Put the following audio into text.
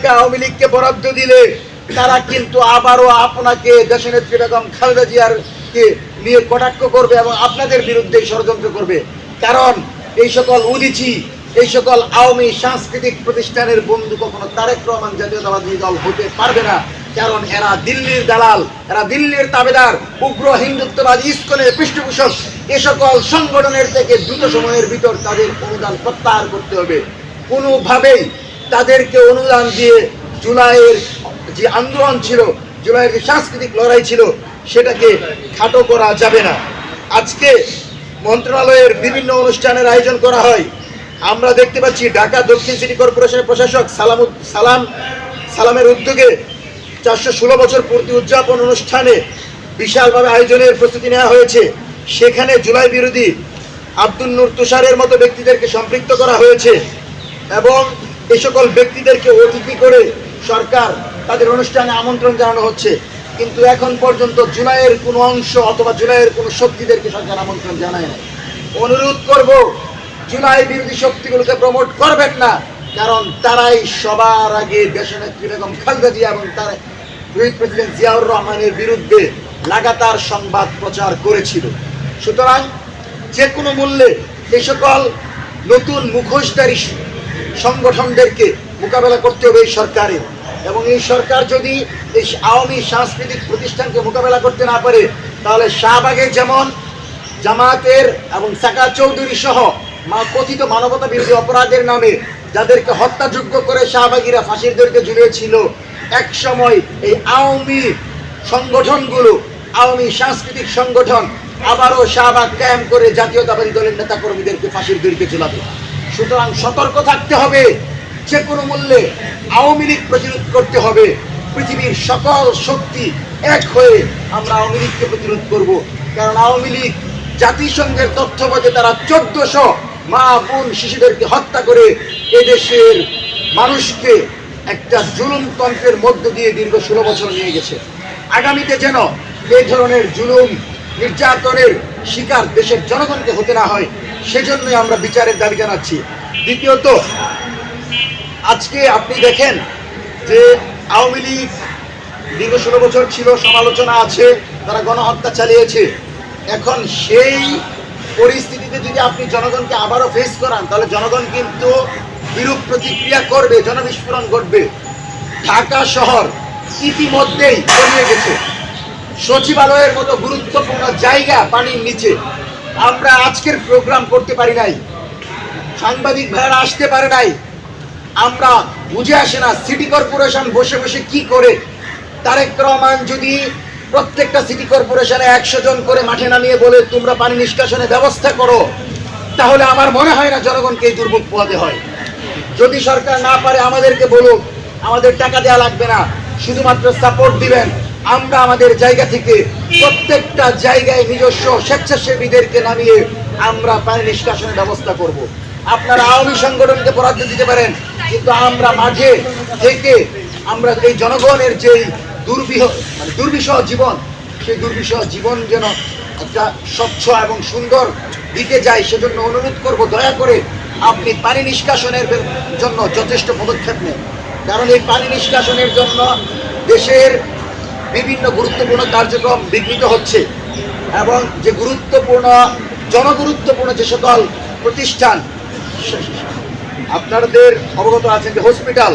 টাকা আওয়ামী লীগকে বরাদ্দ দিলে তারা কিন্তু আবারও আপনাকে দেশনেত্রী বেগম খালেদা জিয়ার কে নিয়ে কটাক্ষ করবে এবং আপনাদের বিরুদ্ধে ষড়যন্ত্র করবে। কারণ এই সকল উদীচী, এই সকল আওয়ামী সাংস্কৃতিক প্রতিষ্ঠানের বন্ধু কখনো তারেক রহমান জাতীয়তাবাদী দল হতে পারবে না। কারণ এরা দিল্লির দালাল, এরা দিল্লির তাবেদার, উগ্র হিন্দুত্ববাদী ইসকনের পৃষ্ঠপোষক। এ সকল সংগঠনের থেকে দ্রুত সময়ের ভিতর তাদের অনুদান প্রত্যাহার করতে হবে। কোনোভাবেই তাদেরকে অনুদান দিয়ে জুলাইয়ের যে আন্দোলন ছিল, জুলাইয়ের যে সাংস্কৃতিক লড়াই ছিল, সেটাকে খাটো করা যাবে না। আজকে মন্ত্রণালয়ের বিভিন্ন অনুষ্ঠানের আয়োজন করা হয়। আমরা দেখতে পাচ্ছি ঢাকা দক্ষিণ সিটি কর্পোরেশনের প্রশাসক সালামের উদ্যোগে 416 বছর পূর্তি উদযাপন অনুষ্ঠানে বিশালভাবে আয়োজনের প্রস্তুতি নেওয়া হয়েছে। সেখানে জুলাই বিরোধী আব্দুল নূর তুষারের মতো ব্যক্তিদেরকে সম্পৃক্ত করা হয়েছে এবং এই সকল ব্যক্তিদেরকে অতিথি করে সরকার তাদের অনুষ্ঠানে আমন্ত্রণ জানানো হচ্ছে। কিন্তু এখন পর্যন্ত জুলাইয়ের কোনো অংশ অথবা জুলাইয়ের কোনো শক্তিদেরকে সরকার আমন্ত্রণ জানায় না। অনুরোধ করব, জুলাই বিরোধী শক্তিগুলোকে প্রমোট করবেন না, কারণ তারাই সবার আগে দেশনেত্রী বেগম খালেদা জিয়া এবং তার শহীদ প্রেসিডেন্ট জিয়াউর রহমানের বিরুদ্ধে লাগাতার সংবাদ প্রচার করেছিল। সুতরাং যে কোনো মূল্যে এই সকল নতুন মুখোশধারী সংগঠনদেরকে মোকাবেলা করতে হবে এই সরকারের। এবং এই সরকার যদি এই আওয়ামী সাংস্কৃতিক প্রতিষ্ঠানকে মোকাবেলা করতে না পারে, তাহলে শাহবাগে যেমন জামায়াতের এবং সাকা চৌধুরী সহ কথিত মানবতা বিরোধী অপরাধের নামে যাদেরকে হত্যাযোগ্য করে শাহবাগীরা ফাঁসির দড়িতে ঝুলিয়েছিল, এক সময় এই আওয়ামী সংগঠনগুলো, আওয়ামী সাংস্কৃতিক সংগঠন আবারও শাহবাগ কায়েম করে জাতীয়তাবাদী দলের নেতাকর্মীদেরকে ফাঁসির দড়িতে ঝুলাবে। সুতরাং সতর্ক থাকতে হবে, যে কোনো মূল্যে আওয়ামী লীগ প্রতিরোধ করতে হবে। পৃথিবীর সকল শক্তি এক হয়ে আমরা আওয়ামী লীগকে প্রতিরোধ করব। কারণ আওয়ামী লীগ জাতিসংঘের তথ্য মতে তারা 1400 মা বোন শিশুদেরকে হত্যা করে এদেশের মানুষকে একটা জুলুমতন্ত্রের মধ্য দিয়ে দীর্ঘ 16 বছর নিয়ে গেছে। আগামীতে যেন এই ধরনের জুলুম নির্যাতনের শিকার দেশের জনগণকে হতে না হয়, সেজন্যই আমরা বিচারের দাবি জানাচ্ছি। দ্বিতীয়ত, আজকে আপনি দেখেন যে আওয়ামী লীগ দীর্ঘ 16 বছর ছিল, সমালোচনা আছে, তারা গণহত্যা চালিয়েছে। এখন সেই পরিস্থিতিতে যদি আপনি জনগণকে আবারও ফেস করান, তাহলে জনগণ কিন্তু বিরূপ প্রতিক্রিয়া করবে, জনবিস্ফোরণ ঘটবে। ঢাকা শহর ইতিমধ্যেই তলিয়ে গেছে, সচিবালয়ের মতো গুরুত্বপূর্ণ জায়গা পানির নিচে। আমরা আজকের প্রোগ্রাম করতে পারি নাই, সাংবাদিক ভাইরা আসতে পারে নাই। আমরা বুঝে আসে না সিটি কর্পোরেশন বসে বসে কি করে। তারেক রহমান যদি প্রত্যেকটা সিটি কর্পোরেশনে 100 জন করে মাঠে নামিয়ে বলে তোমরা পানি নিষ্কাশনের ব্যবস্থা করো, তাহলে আমার মনে হয় না জনগণকে এই দুর্ভোগ পোহাতে হয়। যদি সরকার না পারে আমাদেরকে বলুক, আমাদের টাকা দেওয়া লাগবে না, শুধুমাত্র সাপোর্ট দিবেন। আমরা আমাদের জায়গা থেকে প্রত্যেকটা জায়গায় নিজস্ব স্বেচ্ছাসেবীদেরকে নামিয়ে আমরা পানি নিষ্কাশনের ব্যবস্থা করব। আপনারা আওয়ামী সংগঠনকে বরাদ্দ দিতে পারেন, কিন্তু আমরা মাঝে থেকে আমরা এই জনগণের যেই দুর্বিষহ জীবন, সেই দুর্বিষহ জীবন যেন একটা স্বচ্ছ এবং সুন্দর দিকে যায়, সেজন্য অনুরোধ করব, দয়া করে আপনি পানি নিষ্কাশনের জন্য যথেষ্ট পদক্ষেপ নেন। কারণ এই পানি নিষ্কাশনের জন্য দেশের বিভিন্ন গুরুত্বপূর্ণ কার্যক্রম বিঘ্নিত হচ্ছে এবং যে জনগুরুত্বপূর্ণ যে সকল প্রতিষ্ঠান, আপনাদের অবগত আছেন যে হসপিটাল